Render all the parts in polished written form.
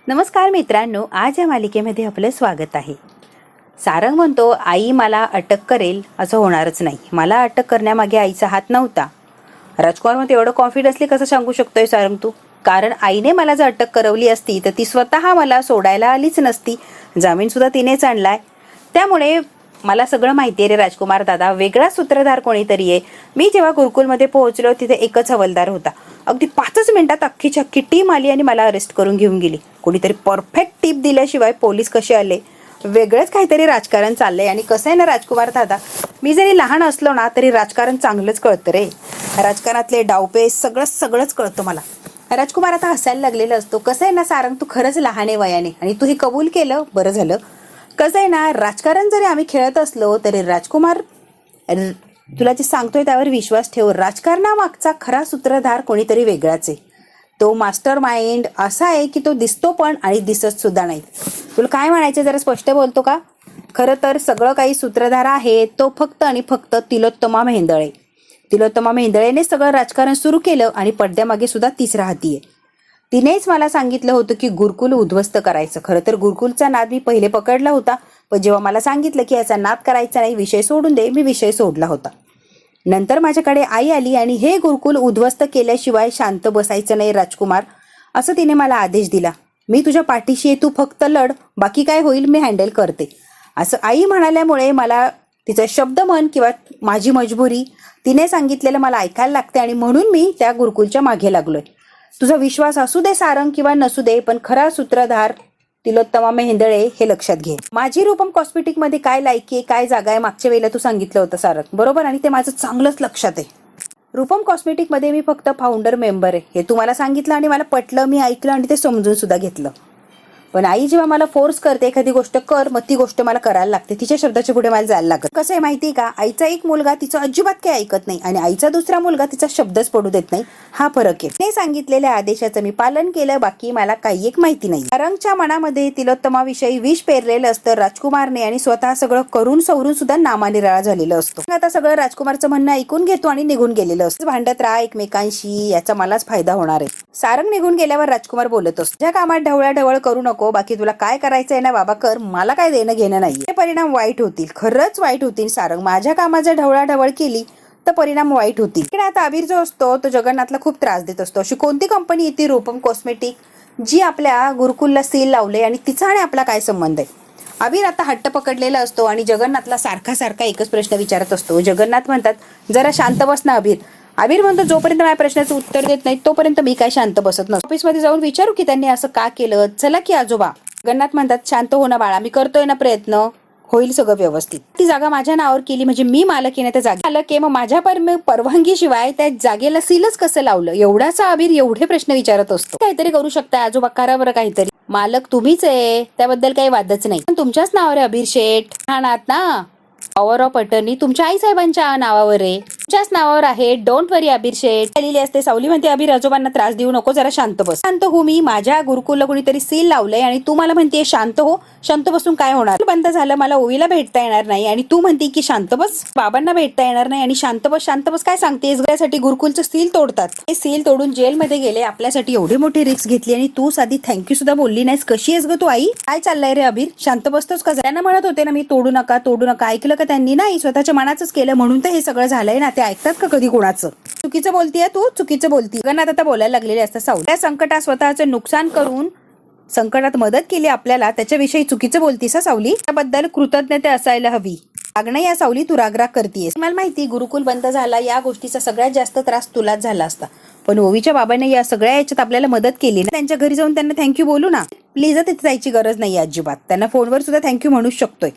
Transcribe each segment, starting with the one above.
नमस्कार मित्रांनो, आज या मालिकेमध्ये आपलं स्वागत आहे. सारंग म्हणतो, आई मला अटक करेल असं होणारच नाही. मला अटक करण्यामागे आईचा हात नव्हता. राजकुमार म्हणतो, एवढं कॉन्फिडन्सली कसं सांगू शकतोय सारंग तू? कारण आईने मला जर अटक करवली असती तर ती स्वतः मला सोडायला आलीच नसती. जामीन सुद्धा तिनेच आणलाय. त्यामुळे मला सगळं माहिती आहे रे राजकुमार दादा. वेगळा सूत्रधार कोणीतरी आहे. मी जेव्हा गुरुकुलमध्ये पोहोचलो तिथे एकच हवालदार होता. अगदी 5च मिनिटात अख्खीची अख्खी टीम आली आणि मला अरेस्ट करून घेऊन गेली. कोणीतरी परफेक्ट टिप दिल्याशिवाय पोलीस कसे आले? वेगळंच काहीतरी राजकारण चाललंय. आणि कसं आहे ना राजकुमार दादा, मी जरी लहान असलो ना तरी राजकारण चांगलंच कळतं रे. राजकारणातले डावपेच सगळंच कळतं मला. राजकुमार आता हसायला लागलेला असतो. कसं आहे ना सारंग, तू खरंच लहान आहे वयाने आणि तू हे कबूल केलं, बरं झालं. कसं आहे ना, राजकारण जरी आम्ही खेळत असलो तरी राजकुमार, तुला जे सांगतोय त्यावर विश्वास ठेव. राजकारणामागचा खरा सूत्रधार कोणीतरी वेगळाच आहे. तो मास्टर माइंड असा आहे की तो दिसतो पण आणि दिसत सुद्धा नाही. तुला काय म्हणायचं जरा स्पष्ट बोलतो का? खरं तर सगळं काही सूत्रधार आहे तो फक्त आणि फक्त तिलोत्तमा मेहेंदळे. तिलोत्तमा मेहेंदळेने सगळं राजकारण सुरू केलं आणि पडद्यामागे सुद्धा तीच राहतीये. तिनेच मला सांगितलं होतं की गुरुकुल उद्ध्वस्त करायचं. खरं तर गुरुकुलचा नाद मी पहिले पकडला होता, पण जेव्हा मला सांगितलं की याचा नाद करायचा नाही, विषय सोडून दे, मी विषय सोडला होता. नंतर माझ्याकडे आई आली आणि हे गुरुकुल उद्ध्वस्त केल्याशिवाय शांत बसायचं नाही राजकुमार, असं तिने मला आदेश दिला. मी तुझ्या पाठीशी आहे, तू फक्त लढ, बाकी काय होईल मी हँडल करते, असं आई म्हणाल्यामुळे मला तिचा शब्द म्हण किंवा माझी मजबुरी, तिने सांगितलेलं मला ऐकायला लागते आणि म्हणून मी त्या गुरुकुलच्या मागे लागलोय. तुझा विश्वास असू दे सारंग किंवा नसू दे, पण खरा सूत्रधार तिलोत्तमा मेहेंदळे हे लक्षात घे. माझी रूपम कॉस्मेटिक मध्ये काय लायकी आहे, काय जागा आहे, मागच्या वेळेला तू सांगितलं होतं सारंग, बरोबर? आणि ते माझं चांगलंच लक्षात आहे. रूपम कॉस्मेटिक मध्ये मी फक्त फाउंडर मेंबर आहे हे तुम्हाला सांगितलं आणि मला पटलं, मी ऐकलं आणि ते समजून सुद्धा घेतलं. पण आई जेव्हा मला फोर्स करते एखादी गोष्ट कर, मग ती गोष्ट मला करायला लागते. तिच्या शब्दाच्या पुढे मला जायला लागत. कसं आहे माहितीये का, आईचा एक मुलगा तिचं अजिबात काही ऐकत नाही आणि आईचा दुसरा मुलगा तिचा शब्दच पडू देत नाही. हा फरक आहे. ते सांगितलेल्या आदेशाचं मी पालन केलं, बाकी मला काही एक माहिती नाही. सारंगच्या मनामध्ये तिलोत्तमाविषयी विष पेरलेलं असतं राजकुमारने आणि स्वतः सगळं करून सवरून सुद्धा नामानिराळा झालेलं असतो. आता सगळं राजकुमारचं म्हणणं ऐकून घेतो आणि निघून गेलेलं असतं. भांडत राहा एकमेकांशी, याचा मलाच फायदा होणार आहे. सारंग निघून गेल्यावर राजकुमार बोलत असतो, ज्या कामात ढवळाढवळ करू नको, बाकी तुला काय करायचंय ना बाबा कर, मला काय देणं घेणं नाही. हे परिणाम वाईट होतील, खरंच वाईट होतील सारंग. माझ्या कामाचा ढवळाढवळ केली तर परिणाम वाईट होतील. इकडे आता अबीर जो असतो तो जगन्नाथला खूप त्रास देत असतो. अशी कोणती कंपनी येते रूपम कॉस्मेटिक जी आपल्या गुरुकुलला सील लावले आणि तिचा आणि आपला काय संबंध आहे? अबीर आता हट्ट पकडलेला असतो आणि जगन्नाथला सारखा एकच प्रश्न विचारत असतो. जगन्नाथ म्हणतात, जरा शांत बस ना अबीर. अबीर म्हणतो, जोपर्यंत माझ्या प्रश्नाचं उत्तर देत नाही तोपर्यंत मी काय शांत बसत नसतो. ऑफिसमध्ये जाऊन विचारू की त्यांनी असं का केलं, चला की आजोबा. जगन्नाथ म्हणतात, शांत हो ना बाळा, मी करतोय ना प्रयत्न, होईल सगळं व्यवस्थित. ती जागा माझ्या नावावर केली म्हणजे मी मालक आहे ना त्या जागा. मालक आहे, मग माझ्या परवानगी शिवाय त्या जागेला सीलच कसं लावलं? एवढाचा अबीर एवढे प्रश्न विचारत असतो. काहीतरी करू शकता आजोबा, करा बरं काहीतरी. मालक तुम्हीच आहे, त्याबद्दल काही वादच नाही. पण तुमच्याच नावावर आहे अबीर शेठ, ठाणात ना. पॉवर ऑफ अटर्नी तुमच्या आई साहेबांच्या नावावर आहे, तुमच्याच नावावर आहे. डोंट वरी अबीर शेठ. आलेली असते. सावली म्हणते, अबीर आजोबांना त्रास देऊ नको, जरा शांत बस. शांत हो, मी माझ्या गुरुकुलला कोणीतरी सील लावलंय आणि तू मला म्हणतेय शांत हो. शांत बसून काय होणार? बंद झालं, मला ओवीला भेटता येणार नाही आणि तू म्हणते की शांत बस, बाबांना भेटता येणार नाही आणि शांत बस काय सांगतेस? यासाठी गुरुकुलचं सील तोडतात. हे सील तोडून जेलमध्ये गेले, आपल्यासाठी एवढी मोठी रिस्क घेतली आणि तू साधी थँक्यू सुद्धा बोलली नाहीस. कशी आहेस ग तू आई? काय चाललंय रे अबीर? शांत बसतोस का? त्यांना म्हणत होते ना मी तोडू नका, ऐकलं का त्यांनी? नाही, स्वतःच्या मनाचंच केलं म्हणून तर हे सगळं झालंय ना. ते ऐकतात का कधी कोणाचं? चुकीचं बोलतीये तू, चुकीचं बोलती. जगन्नाथ आता बोलायला लागलेले असतात, सावली त्या संकटात स्वतःचं नुकसान करून संकटात मदत केली आपल्याला, त्याच्याविषयी चुकीचं बोलतीस सावली. त्याबद्दल कृतज्ञता असायला हवी. राग नाही या सावली, तू राग करतीयस. मला माहिती गुरुकुल बंद झाला या गोष्टीचा सगळ्यात जास्त त्रास तुलाच झाला असता, पण ओवीच्या बाबाने या सगळ्या याच्यात आपल्याला मदत केली ना. त्यांच्या घरी जाऊन त्यांना थँक्यू बोलू ना प्लीज. तिथे जायची गरज नाही अजिबात. त्यांना फोनवर सुद्धा थँक्यू म्हणूच शकतोय.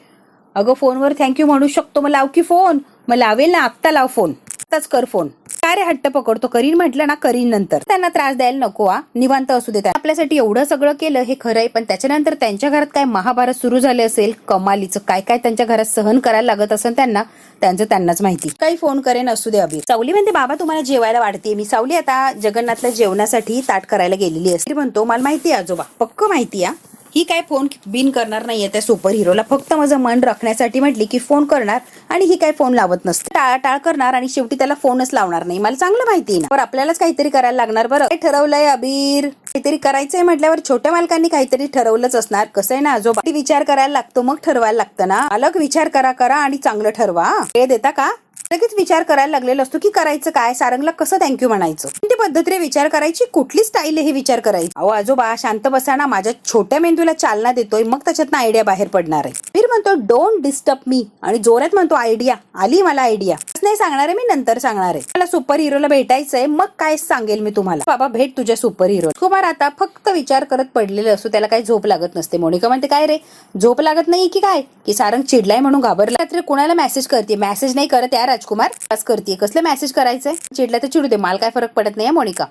अगं फोनवर थँक्यू म्हणू शकतो, मग लाव की फोन. मग लावेल ना, आत्ता लाव फोन, आत्ताच कर फोन. काय रे हट्ट पकडतो? करीन म्हटलं ना, करीन नंतर. त्यांना त्रास द्यायला नको, निवांत असू दे. आपल्यासाठी एवढं सगळं केलं हे खरं आहे, पण त्याच्यानंतर त्यांच्या घरात काय महाभारत सुरू झाले असेल कमालीचं. काय काय त्यांच्या घरात सहन करायला लागत असेल त्यांना, त्यांनाच माहिती. काही फोन करेन, असू दे अबीर. सावली म्हणते, बाबा तुम्हाला जेवायला वाढते मी. सावली आता जगन्नाथला जेवणासाठी ताट करायला गेलेली असते. म्हणतो, मला माहिती आहे आजोबा, पक्क माहिती आहे, ही काय फोन बिन करणार नाहीये त्या सुपर हिरोला, फक्त माझं मन राखण्यासाठी म्हटली की फोन करणार आणि ही काय फोन लावत नसते, टाळाटाळ करणार आणि शेवटी त्याला फोनच लावणार नाही. मला चांगलं माहिती ना, पण आपल्यालाच काहीतरी करायला लागणार. बरं काय ठरवलंय अबीर? काहीतरी करायचंय म्हटल्यावर छोट्या मालकांनी काहीतरी ठरवलंच असणार. कसं आहे ना आजोबा, विचार करायला लागतो मग ठरवायला लागतं ना. अलग विचार करा आणि चांगलं ठरवा. हे देता का? लगेच विचार करायला लागलेला असतो की करायचं काय, सारंगला कसं थँक्यू म्हणायचं, कोणती पद्धतीने विचार करायची, कुठली स्टाईल हे विचार करायची. अहो आजोबा शांत बसा ना, माझ्या छोट्या मेंदूला चालना देतोय, मग त्याच्यातनं आयडिया बाहेर पडणार आहे. वीर म्हणतो डोंट डिस्टर्ब मी आणि जोरात म्हणतो आयडिया आली मला, आयडिया नाही सांगणार आहे मी, नंतर सांगणार आहे. मला सुपर हिरोला भेटायचंय, मग काय सांगेल मी तुम्हाला. बाबा भेट तुझ्या सुपर हिरो. कुमार आता फक्त विचार करत पडलेले असतो, त्याला काही झोप लागत नसते. मोनिका म्हणते काय रे झोप लागत नाही की काय, की सारंग चिडलाय म्हणून घाबरला. तर कोणाला मेसेज करते, मेसेज नाही करत यार राजकुमार, बस करते. कसले मेसेज करायचंय, चिडला तर चिडू दे, मला काय फरक पडत नाही मोनिका.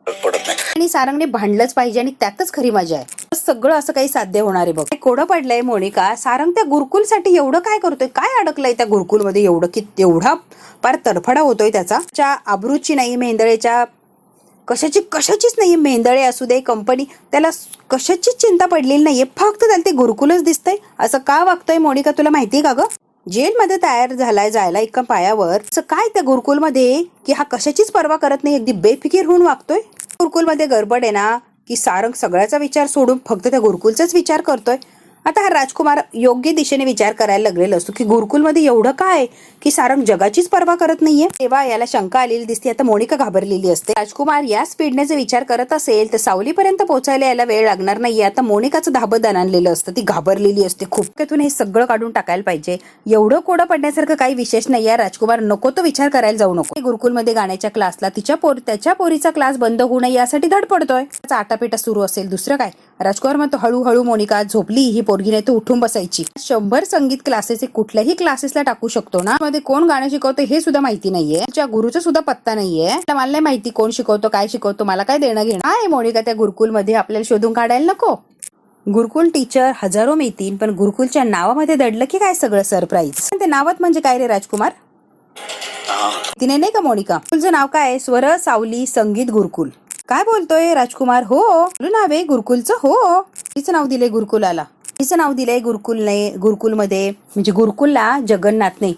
आणि सारंगने भांडलंच पाहिजे आणि त्यातच खरी मजा आहे. सगळं असं काही साध्य होणार आहे बघ. कोडं पडलंय मोनिका, सारंग त्या गुरुकुलसाठी एवढं काय करतोय, काय अडकलंय त्या गुरुकुलमध्ये एवढं की तेवढा पार तडफडा होतोय त्याचा. आबरूची नाही, मेंदळेच्या कशाचीच नाही, मेंदळे असू दे कंपनी, त्याला कशाचीच चिंता पडलेली नाहीये, फक्त त्याला ते गुरुकुलच दिसतंय. असं का वागतोय मोनिका, तुला माहितीये का ग? जेलमध्ये तयार झालाय जायला एका पायावर, असं काय त्या गुरुकुलमध्ये की हा कशाचीच पर्वा करत नाही, अगदी बेफिकीर होऊन वागतोय. गुरुकुलमध्ये गडबड आहे ना, की सारंग सगळ्याचा विचार सोडून फक्त त्या गुरुकुलचाच विचार करतोय. आता हा राजकुमार योग्य दिशेने विचार करायला लागलेला असतो की गुरुकुलमध्ये एवढं काय की सारंग जगाचीच पर्वा करत नाहीये. तेव्हा याला शंका आलेली दिसते. आता मोनिका घाबरलेली असते. राजकुमार या स्पीडने जर विचार करत असेल तर सावलीपर्यंत पोहोचायला याला वेळ लागणार नाहीये. आता मोनिकाचं धाबं आणलेलं असतं, ती घाबरलेली असते खूप. त्यातून हे सगळं काढून टाकायला पाहिजे. एवढं कोडं पडण्यासारखं काही विशेष नाही आहे. राजकुमार नको तो विचार करायला जाऊ नको. गुरुकुलमध्ये गाण्याच्या क्लासला त्याच्या पोरीचा क्लास बंद होऊ नये यासाठी धडपडतोय. त्याचा आटापिटा सुरू असेल, दुसरं काय. राजकुमार म्हणतो हळूहळू मोनिका झोपली ही पोरगी, नाही तर उठून बसायची. 100 संगीत क्लासेस कुठल्याही क्लासेसला टाकू शकतो ना, मध्ये कोण गाणं शिकवतो हे सुद्धा माहिती नाहीये, त्या गुरुचा सुद्धा पत्ता नाहीये. मला नाही माहिती कोण शिकवतो काय शिकवतो, मला काय देणं घेणं आहे. मोनिका त्या गुरुकुलमध्ये आपल्याला शोधून काढायला नको. गुरुकुल टीचर हजारो मिळतील, पण गुरुकुलच्या नावामध्ये दडलं की काय सगळं सरप्राईज. ते नावात म्हणजे काय रे राजकुमार, तिने नाही का मोनिका, तुझं नाव काय? स्वर सावली संगीत गुरुकुल. काय बोलतोय राजकुमार? हो नाव आहे गुरुकुलचं. हो तिचं नाव दिलंय गुरुकुलाला, तिचं नाव दिलंय गुरुकुलमध्ये म्हणजे गुरुकुलला जगन्नाथने.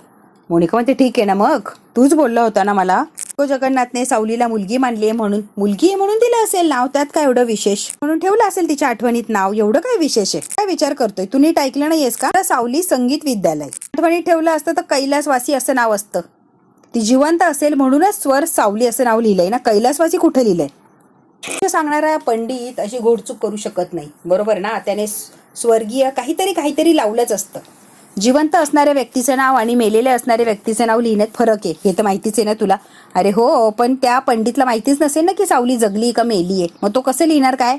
मोनिका म्हणते ठीक आहे ना, मग तूच बोलला होता ना मला, तो जगन्नाथने सावलीला मुलगी मानली म्हणून, मुलगी आहे म्हणून दिलं असेल नाव, त्यात काय एवढं विशेष, म्हणून ठेवलं असेल तिच्या आठवणीत नाव, एवढं काय विशेष आहे. काय विचार करतोय तू, नीट ऐकलं नाहीयेस का? सावली संगीत विद्यालय आठवणीत ठेवलं असतं तर कैलासवासी असं नाव असतं. ती जिवंत असेल म्हणूनच स्वर सावली असं नाव लिहिलंय ना, कैलासवासी कुठे लिहिलंय? सांगणारा पंडित अशी घोडचूक करू शकत नाही, बरोबर ना. त्याने स्वर्गीय काहीतरी लावलंच असतं. जिवंत असणाऱ्या व्यक्तीचं नाव आणि मेलेले असणाऱ्या व्यक्तीचं नाव लिहिण्यात फरक आहे, हे तर माहितीच आहे ना तुला. अरे हो, पण त्या पंडितला माहितीच नसेल ना की सावली जगली का मेली आहे, मग तो कसं लिहिणार काय?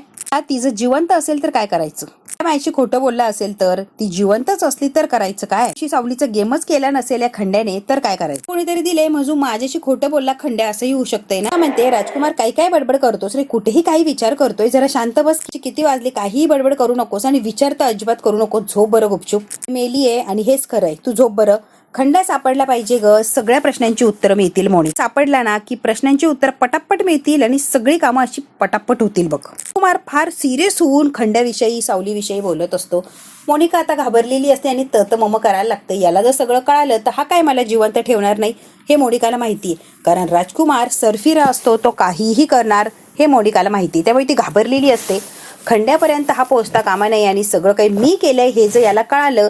ती जर जिवंत असेल तर काय करायचं, माहिती खोटं बोलला असेल तर, ती जिवंतच असली तर करायचं काय? सावलीचं गेमच केला नसेल या खंड्याने तर काय करायचं? कोणीतरी दिले मजू माझ्याशी खोटं बोलला खंड्या, असंही होऊ शकतंय ना. म्हणते राजकुमार काय बडबड करतोस रे, कुठेही काही विचार करतोय, जरा शांत बस. किती वाजले, काहीही बडबड करू नकोस आणि विचार तर अजिबात करू नको. झोप बरं गुपचूप, मेलीये आणि हेच खरंय, तू झोप बरं. खंड्या सापडला पाहिजे ग, सगळ्या प्रश्नांची उत्तरं मिळतील. मोनी सापडला ना की प्रश्नांची उत्तर पटापट मिळतील आणि सगळी कामं अशी पटापट होतील बघ. कुमार फार सिरियस होऊन खंड्याविषयी सावलीविषयी बोलत असतो. मोनिका आता घाबरलेली असते आणि मम करायला लागते. याला जर सगळं कळालं तर हा काय मला जिवंत ठेवणार नाही हे मोनिकाला माहिती आहे, कारण राजकुमार सरफिरा असतो, तो काहीही करणार हे मोनिकाला माहिती. त्यामुळे ती घाबरलेली असते. खंड्यापर्यंत हा पोहोचता कामा नाही आणि सगळं काही मी केलंय हे जर याला कळालं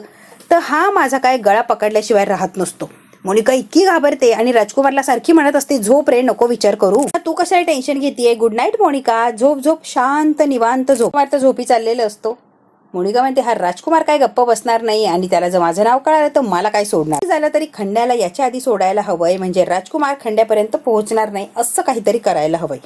तर हा माझा काय गळा पकडल्याशिवाय राहत नसतो. मोनिका इतकी घाबरते आणि राजकुमारला सारखी म्हणत असते झोप रे, नको विचार करू. तू कशाला टेन्शन घेतीये, गुड नाईट मोनिका, झोप शांत निवांत झोप. तर झोपी चाललेलं असतो. मोनिका म्हणते हा राजकुमार काय गप्प बसणार नाही आणि त्याला जर माझं नाव कळालं तर मला काय सोडणार. झालं तरी खंड्याला याच्या आधी सोडायला हवंय, म्हणजे राजकुमार खंड्यापर्यंत पोहोचणार नाही, असं काहीतरी करायला हवंय.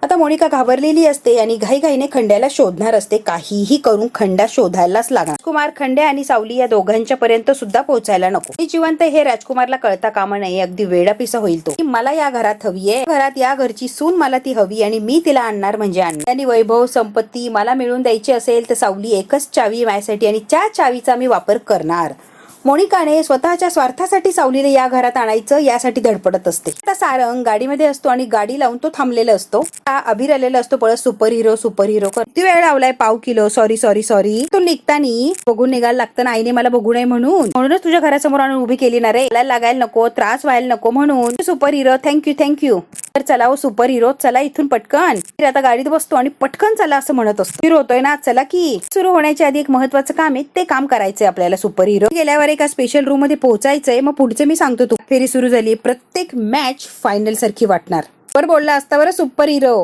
आता मोनिका घाबरलेली असते आणि घाईघाईने खंड्याला शोधणार असते. काहीही करून खंड्या शोधायलाच लागणार. राजकुमार खंड्या आणि सावली या दोघांच्या पर्यंत सुद्धा पोहोचायला नको. ती जिवंत हे राजकुमारला कळता कामा नाही. अगदी वेडापिसा होईल तो. मला या घरात हवीये, घरात या घरची सून मला ती हवी आणि मी तिला आणणार म्हणजे आणणार. त्यांनी वैभव संपत्ती मला मिळून द्यायची असेल तर सावली एकच चावी माझ्यासाठी आणि त्या चावीचा मी वापर करणार. मोनिकाने स्वतःच्या स्वार्थासाठी सावलीला या घरात आणायचं यासाठी धडपडत असते. आता सारंग गाडीमध्ये असतो आणि गाडी लावून तो थांबलेला असतो. अभिर आलेला असतो पळत सुपर हिरो किती वेळ लावलाय, पाव किलो, सॉरी. तो निघतानी बघून निघायला लागतं ना, आईने मला बघू नये म्हणूनच तुझ्या घरासमोर आणून उभी केली ना रे, लागायला नको, त्रास व्हायला नको म्हणून. Super hero thank you. तर चला हो सुपर हिरो, चला इथून पटकन. आता गाडीत बसतो आणि पटकन चला असं म्हणत असतो. हिरो होतोय ना, चला की. सुरू होण्याच्या आधी एक महत्वाचं काम आहे, ते काम करायचंय आपल्याला. सुपर हिरो गेल्यावर एका स्पेशल रूम मध्ये पोहोचायचंय. मग पुढचं मी सांगतो. तू फेरी सुरू झाली. प्रत्येक मॅच फायनल सारखी वाटणार. बरं बोलला असता बरं सुपर हिरो.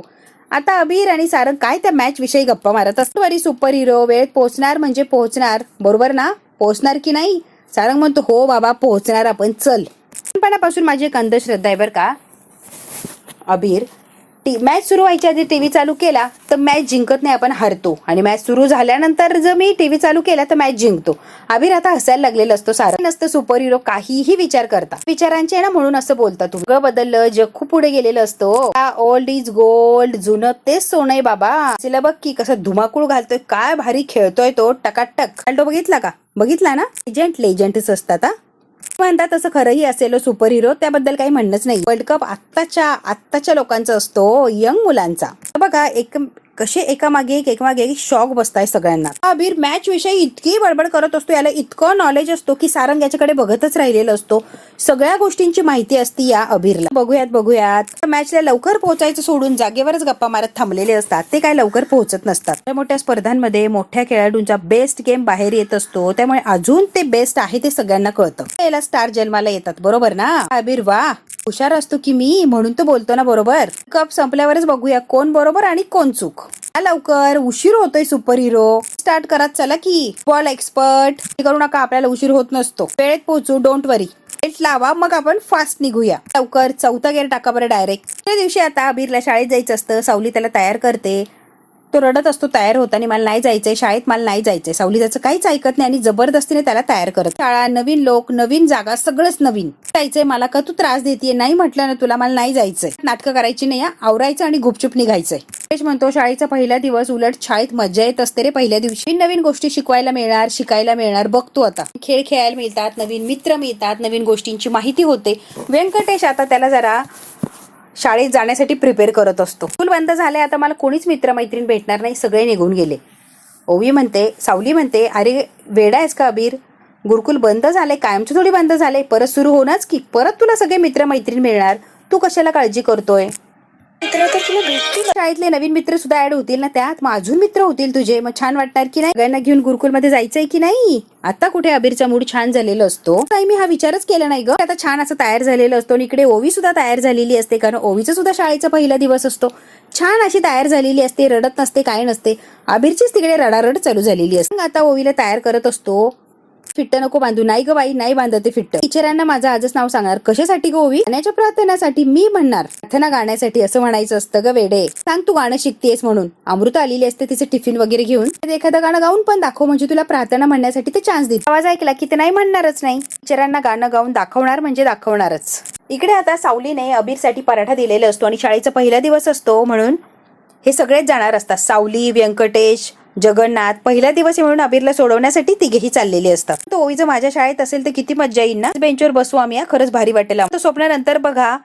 आता अभिर आणि सारंग काय त्या मॅच विषयी गप्पा मारत असतो. वरी सुपर हिरो वेळेत पोहोचणार म्हणजे पोहोचणार, बरोबर ना? पोहोचणार की नाही? सारंग म्हणतो हो बाबा पोहोचणार आपण, चल. लहानपणापासून माझी एक अंधश्रद्धा आहे बरं का. अभिर मॅच सुरू व्हायच्या आधी टीव्ही चालू केला तर मॅच जिंकत नाही, आपण हरतो. आणि मॅच सुरू झाल्यानंतर जर मी टीव्ही चालू केला तर मॅच जिंकतो. अभिर आता हसायला लागलेला असतो. सारंग नसतं सुपर हिरो काहीही विचार करता. विचारांचे ना म्हणून असं बोलता. तू ग बदललं, जग खूप पुढे गेलेलं असतो. ओल्ड इज गोल्ड, जुनं तेच सोनं आहे बाबा. तिला बघ की कसं धुमाकूळ घालतोय, काय भारी खेळतोय तो, टकाटक. तो बघितला ना? लेजंडच असतात. म्हणतात तसं खरंही असेल सुपर हिरो, त्याबद्दल काही म्हणणंच नाही. वर्ल्ड कप आत्ताच्या लोकांचा असतो, यंग मुलांचा. बघा कसे एकामागे एक शॉक बसताय सगळ्यांना. अभिर मॅच विषयी इतकी बडबड करत असतो, याला इतकं नॉलेज असतो की सारंग याच्याकडे बघतच राहिलेला असतो. सगळ्या गोष्टींची माहिती असती या अभिरला. बघूयात मॅचला लवकर पोहोचायचं सोडून जागेवरच गप्पा मारत थांबलेले असतात. ते काय लवकर पोहोचत नसतात. मोठ्या स्पर्धांमध्ये मोठ्या खेळाडूंचा बेस्ट गेम बाहेर येत असतो, त्यामुळे अजून ते बेस्ट आहे ते सगळ्यांना कळतं. याला स्टार जन्माला येतात, बरोबर ना? अभिर वा हुशार असतो की मी, म्हणून तो बोलतो ना बरोबर. कप संपल्यावरच बघूया कोण बरोबर आणि कोण चूक. लवकर, उशीर होतोय सुपर हिरो. स्टार्ट करत चला की. बॉल एक्सपर्ट करू नका, आपल्याला उशीर होत नसतो. वेळेत पोहोचू, डोंट वरी. बेल्ट लावा, मग आपण फास्ट निघूया. लवकर चौथा गेअर टाका बरं डायरेक्ट. त्या दिवशी आता अभिरला शाळेत जायचं असतं. सावली त्याला तयार करते. तो रडत असतो तयार होताना, मला नाही जायचंय शाळेत, मला नाही जायचंय. सावली त्याचं काहीच ऐकत नाही आणि जबरदस्तीने त्याला तयार करत. शाळा, नवीन लोक, नवीन जागा, सगळंच नवीन. जायचंय मला, का तू त्रास देतीये? नाही म्हटलं ना तुला, मला नाही जायचंय. नाटकं करायची नाही, आवरायचं आणि गुपचूप निघायचंय. म्हणतो शाळेचा पहिला दिवस, उलट शाळेत मजा येत असते रे पहिल्या दिवशी. नवीन गोष्टी शिकायला मिळणार. बघतो आता खेळ खेळायला मिळतात, नवीन मित्र मिळतात, नवीन गोष्टींची माहिती होते. व्यंकटेश आता त्याला जरा शाळेत जाण्यासाठी प्रिपेअर करत असतो. स्कूल बंद झाले, आता मला कोणीच मित्रमैत्रीण भेटणार नाही, सगळे निघून गेले. सावली म्हणते अरे वेडा आहेस का अभिर? गुरुकुल बंद झाले, कायमचं थोडी बंद झाले, परत सुरू होणारच की. परत तुला सगळे मित्रमैत्रीण मिळणार, तू कशाला काळजी करतोय? शाळेतले नवीन मित्र सुद्धा ऍड होतील ना त्यात, मग अजून मित्र होतील तुझे, मग छान वाटणार की नाही? सगळ्यांना घेऊन गुरुकुलमध्ये जायचंय की नाही? आता कुठे अभिरचा मूड छान झालेला असतो. काही मी हा विचारच केला नाही ग. आता छान असं तयार झालेलं असतो आणि इकडे ओवी सुद्धा तयार झालेली असते, कारण ओवीचा सुद्धा शाळेचा पहिला दिवस असतो. छान अशी तयार झालेली असते, रडत नसते, काय नसते. अभिरचीच तिकडे रडारड चालू झालेली असते. आता ओवीला तयार करत असतो. फिट्ट नको बांधू. नाही ग बाई, नाही बांधते फिट्ट. टीचरांना माझं आजच नाव सांगणार. कशासाठी ग ओवी? गाण्याच्या प्रार्थनासाठी. मी म्हणणार प्रार्थना गाण्यासाठी, असं म्हणायचं असतं ग वेडे. सांग तू गाणं शिकतेस म्हणून. अमृता आलेली असते तिचे टिफिन वगैरे घेऊन. एखादं गाणं गाऊन पण दाखव, म्हणजे तुला प्रार्थना म्हणण्यासाठी ते चान्स देते. आवाज ऐकला की ते नाही म्हणणारच नाही. टीचरांना गाणं गाऊन दाखवणार म्हणजे दाखवणारच. इकडे आता सावलीने अभिरसाठी पराठा दिलेला असतो आणि शाळेचा पहिला दिवस असतो म्हणून हे सगळेच जाणार असतात. सावली, व्यंकटेश, जगन्नाथ. पहिला दिवस म्हणून अभिरला सोडवण्यासाठी तिघेही चाललेले असतात. तो ओवी जर माझ्या शाळेत असेल तर किती मज्जा येईल ना. बेंचवर बसू आम्ही, खरंच भारी वाटेल. तो स्वप्नानंतर बघा.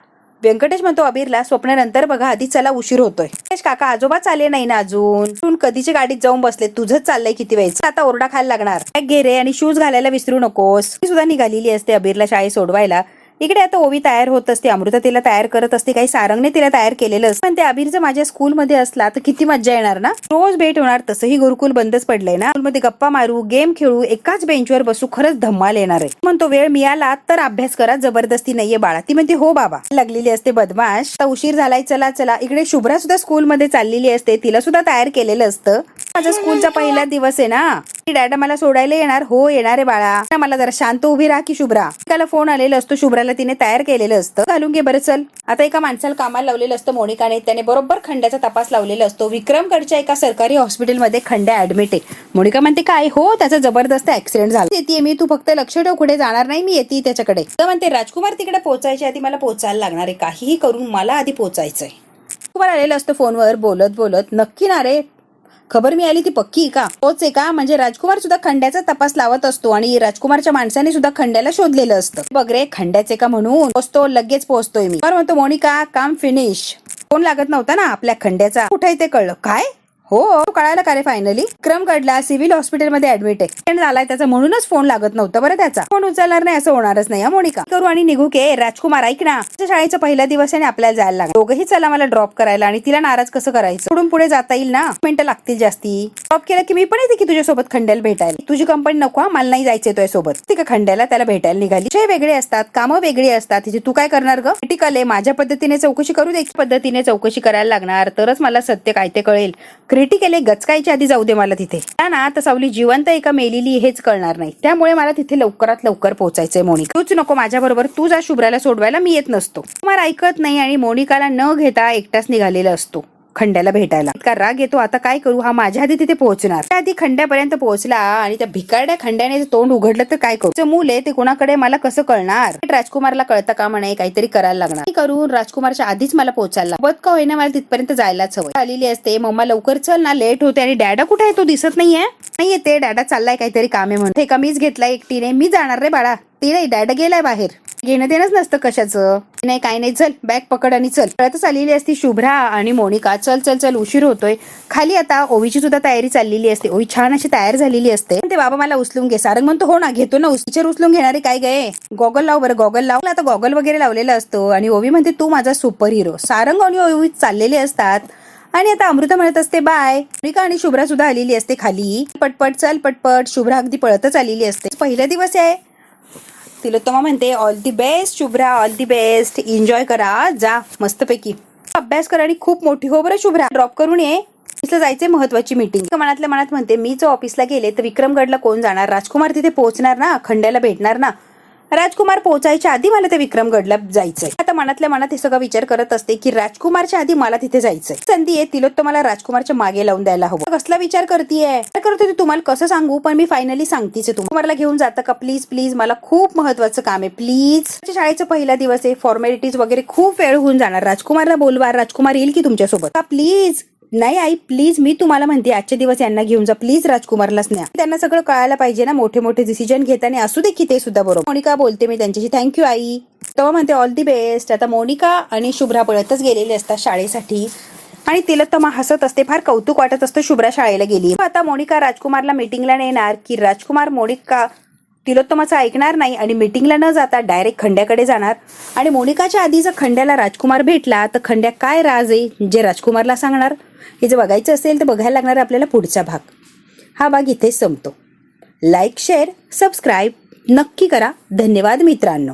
व्यंकटेश म्हणतो अभिरला स्वप्नानंतर बघा, आधी चला उशीर होतोय. काका आजोबा चाले नाही ना अजून, कधीच्या गाडीत जाऊन बसले, तुझंच चाललंय किती वेळेच. आता ओरडा खायला लागणार. घे रे आणि शूज घालायला विसरू नकोस. ती सुद्धा निघालेली असते अभिरला शाळेत सोडवायला. इकडे आता ओवी तयार होत असते, अमृता तिला तयार करत असते, काही सारंगने तिला तयार केलेलं असतं. पण ते अभिर जर माझ्या स्कूलमध्ये असला तर किती मज्जा येणार ना. रोज भेट होणार. तसंही गुरुकुल बंदच पडलंय ना. स्कूलमध्ये गप्पा मारू, गेम खेळू, एकाच बेंचवर बसू, खरंच धम्माल येणार आहे. म्हणतो वेळ मिळाला तर अभ्यास करा, जबरदस्ती नाहीये बाळा. ती म्हणते हो बाबा. लागलेली असते बदमाश. उशीर झालाय, चला. इकडे शुभ्रा सुद्धा स्कूलमध्ये चाललेली असते, तिला सुद्धा तयार केलेलं असतं. माझा स्कूलचा पहिला दिवस आहे ना. डॅडा मला सोडायला येणार? हो येणार आहे बाळा. मला जरा शांत उभी राहा की शुभ्रा. त्याला फोन आलेला असतो, शुभ्राला तिने तयार केलेलं असतं. घालून घे बरं चल. आता एका माणसाला कामाला लावलेलं असतं मोनिकाने, त्याने बरोबर खंड्याचा तपास लावलेला असतो. विक्रमगडच्या एका सरकारी हॉस्पिटलमध्ये खंड्या ऍडमिट आहे. मोनिका म्हणते काय? हो त्याचा जबरदस्त ऍक्सिडेंट झाला. येते मी, तू फक्त लक्ष ठेव, कुठे जाणार नाही, मी येते त्याच्याकडे. तर म्हणते राजकुमार तिकडे पोहोचायच्या आधी मला पोहोचायला लागणार आहे, काहीही करून मला आधी पोहोचायचंय. राजकुमार आलेलं असतं फोनवर बोलत. नक्की ना रे? खबर मिळाली ती पक्की का? तोच आहे का? म्हणजे राजकुमार सुद्धा खंड्याचा तपास लावत असतो आणि राजकुमारच्या माणसाने सुद्धा खंड्याला शोधलेलं असतं. बघ रे, खंड्याचे का म्हणून पोचतो, लगेच पोहोचतोय मी. बरं म्हणतो मोनिका, काम फिनिश. फोन लागत नव्हता ना आपल्या खंड्याचा, कुठे ते कळलं काय? हो, कळायला का रे फायनली? विक्रमगडला सिव्हिल हॉस्पिटलमध्ये ऍडमिट आहे. झालाय त्याचा, म्हणूनच फोन लागत नव्हतं. बरं, त्याचा फोन उचलणार नाही असं होणारच नाही मोनिका. करू आणि निघू के? राजकुमार ऐक ना, शाळेचा पहिला दिवस आहे आणि आपल्याला जायला लागला. दोघंही चला मला ड्रॉप करायला, आणि तिला नाराज कसं करायचं? पुढून पुढे जाता येईल ना, मिनिटं लागतील जास्ती. ड्रॉप केलं की मी पण येते की तुझ्यासोबत खंड्याला भेटायला. तुझी कंपनी नको, मला नाही जायचंय तुझ्यासोबत. ती का खंड्याला त्याला भेटायला निघाली? विषय वेगळे असतात, कामं वेगळी असतात. तिथे तू काय करणार ग? क्रिटिकल आहे, माझ्या पद्धतीने चौकशी करू दे. पद्धतीने चौकशी करायला लागणार, तरच मला सत्य काय ते कळेल. क्रिटिकल आहे, गचकायच्या आधी जाऊ दे मला तिथे. ना आता सावली जिवंत आहे का मेलेली हेच कळणार नाही. त्यामुळे मला तिथे लवकरात लवकर पोहोचायचंय. मोनिका तूच नको माझ्या बरोबर, तू जा शुभ्राला सोडवायला, मी येत नसतो. कुमार ऐकत नाही आणि मोनिकाला न घेता एकटाच निघालेला असतो खंड्याला भेटायला. इतका राग येतो, आता काय करू? हा माझ्या आधी तिथे पोहोचणार. आधी खंड्यापर्यंत पोहोचला आणि त्या भिकारड्या खंड्याने तोंड उघडलं तर काय करू? मूल आहे ते कुणाकडे, मला कसं कळणार? राजकुमारला कळतं का म्हणे, काहीतरी करायला लागणार. करून राजकुमारच्या आधीच मला पोहोचायला बघ का होईना, मला तिथपर्यंत जायलाच हवं. आलेली असते, मम्मा लवकर चल ना, लेट होते. आणि डॅडा कुठे आहे? तो दिसत नाहीये. नाही येते, डॅडा चाललाय काहीतरी काम आहे म्हणून. हे कमीच घेतलाय एकटीने, मी जाणार रे बाळा. ती नाही, डॅडा गेलाय बाहेर. घेणं देणंच नसतं कशाचं. नाही काय नाही, चल बॅग पकड आणि चल. कळतच आलेली असती शुभ्रा आणि मोनिका. चल चल चल, उशीर होतोय. खाली आता ओवीची सुद्धा तयारी चाललेली असते. ओवी छान अशी तयार झालेली असते. ते बाबा मला उचलून घे. सारंग म्हणतो हो ना, घेतो ना. टीचर उचलून घेणारे काय गे? गॉगल लाव बरं, गॉगल लाव. आता गॉगल वगैरे लावलेलं असतं आणि ओवी म्हणते तू माझा सुपर हिरो. सारंग आणि ओवी चाललेले असतात आणि आता अमृता म्हणत असते बाय. मोनिका आणि शुभ्रा सुद्धा आलेली असते खाली. पटपट चल पटपट. शुभ्रा अगदी पळतच आलेली असते. पहिला दिवस आहे. तिलोत्तमा म्हणते all the best Shubhra, all the best. Enjoy करा, जा मस्तपैकी अभ्यास करा आणि खूप मोठी हो बरं शुभ्रा. ड्रॉप करून ये, ऑफिसला जायचंय, महत्वाची मीटिंग. मनातल्या मनात म्हणते मी जर ऑफिसला गेले तर विक्रमगडला कोण जाणार? राजकुमार तिथे पोहोचणार ना, खंड्याला भेटणार ना. राजकुमार पोहोचायच्या आधी मला त्या विक्रमगडला जायचंय. आता मनातल्या मनात हे सगळं विचार करत असते की राजकुमारच्या आधी मला तिथे जायचंय. संधी आहे, तिलोत्तमाला राजकुमारच्या मागे लावून द्यायला हवं. कसला विचार करतेय? करते तुम्हाला कसं सांगू, पण मी फायनली सांगतेच. तुम्हाला घेऊन जातं का प्लीज प्लीज? मला खूप महत्वाचं काम आहे प्लीज. शाळेचा पहिला दिवस आहे, फॉर्मॅलिटीज वगैरे खूप वेळ होऊन जाणार. राजकुमारला बोलवा, राजकुमार येईल की तुमच्यासोबत का प्लीज? नाही आई प्लीज, मी तुम्हाला म्हणते आजचे दिवस यांना घेऊन जा प्लीज. राजकुमारलाच न्या, त्यांना सगळं कळायला पाहिजे ना. मोठे मोठे डिसिजन घेताना असू दे की ते सुद्धा बरोबर. मोनिका बोलते मी त्यांच्याशी, थँक्यू आई. तेव्हा म्हणते ऑल दी बेस्ट. आता मोनिका आणि शुभ्रा पळतच गेलेले असतात शाळेसाठी आणि तिलोत्तमा हसत असते. फार कौतुक वाटत असतं शुभ्रा शाळेला गेली. आता मोनिका राजकुमारला मीटिंगला नेणार की राजकुमार मोनिका तिलोत्तमाचं ऐकणार नाही आणि मीटिंगला न जाता डायरेक्ट खंड्याकडे जाणार. आणि मोनिकाच्या आधी जर खंड्याला राजकुमार भेटला तर खंड्या काय राज आहे जे राजकुमारला सांगणार? हे जर बघायचं असेल तर बघायला लागणार आपल्याला पुढचा भाग. हा भाग इथेच संपतो. लाईक शेअर सबस्क्राईब नक्की करा. धन्यवाद मित्रांनो.